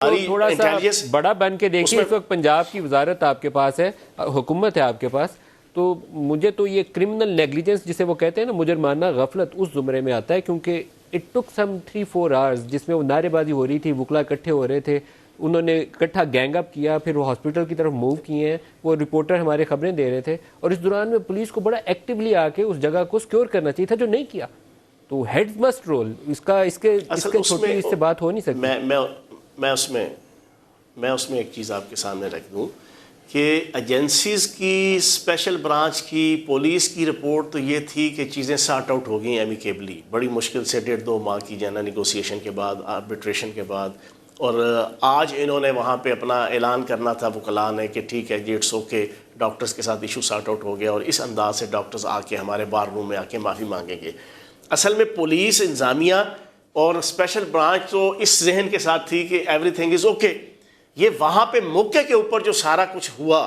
تو تھوڑا سا بڑا بن کے دیکھیے، اس وقت پنجاب کی وزارت آپ کے پاس ہے، حکومت ہے آپ کے پاس، تو مجھے تو یہ کرمنل نیگلیجنس جسے وہ کہتے ہیں نا، مجرمانہ غفلت، اس زمرے میں آتا ہے، کیونکہ اٹ ٹک سم 3-4 hours جس میں وہ نعرے بازی ہو رہی تھی، وکلا اکٹھے ہو رہے تھے، انہوں نے اکٹھا گینگ اپ کیا، پھر وہ ہاسپٹل کی طرف موو کیے ہیں، وہ رپورٹر ہمارے خبریں دے رہے تھے، اور اس دوران میں پولیس کو بڑا ایکٹیولی آ کے اس جگہ کو سیکیور کرنا چاہیے تھا، جو نہیں کیا. تو ہیڈ مسٹ رول اس کے چھوٹی اس سے بات ہو نہیں سکتی. میں اس میں ایک چیز آپ کے سامنے رکھ دوں کہ ایجنسیز کی، اسپیشل برانچ کی، پولیس کی رپورٹ تو یہ تھی کہ چیزیں سارٹ آؤٹ ہو گئیں ایمیکیبلی، بڑی مشکل سے 1.5-2 ماہ کی جانا نیگوسیشن کے بعد، آربیٹریشن کے بعد، اور آج انہوں نے وہاں پہ اپنا اعلان کرنا تھا وکلاء نے کہ ٹھیک ہے جی اٹس اوکے، ڈاکٹرز کے ساتھ ایشو سارٹ آؤٹ ہو گیا، اور اس انداز سے ڈاکٹرز آ کے ہمارے بار روم میں آ کے معافی مانگیں گے. اصل میں پولیس انتظامیہ اور اسپیشل برانچ تو اس ذہن کے ساتھ تھی کہ ایوری تھنگ از اوکے. یہ وہاں پہ موقع کے اوپر جو سارا کچھ ہوا،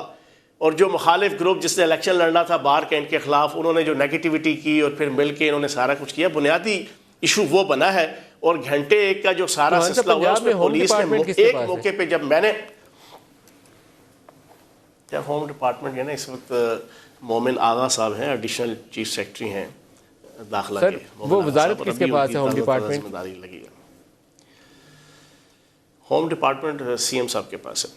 اور جو مخالف گروپ جس نے الیکشن لڑنا تھا بار کینٹ کے خلاف، انہوں نے جو نیگیٹیوٹی کی اور پھر مل کے انہوں نے سارا کچھ کیا، بنیادی ایشو وہ بنا ہے. اور گھنٹے ایک کا جو سارا سلسلہ ہوا، اس میں پولیس نے ایک موقع پہ جب میں نے ہوم ڈپارٹمنٹ جو ہے نا اس وقت مومن آغا صاحب ہیں، ایڈیشنل چیف سیکرٹری ہیں داخلہ کے. وہ وزارت کس کے پاس ہے؟ ہوم ڈپارٹمنٹ ذمہ داری لگی ہے. ہوم ڈپارٹمنٹ سی ایم صاحب کے پاس ہے.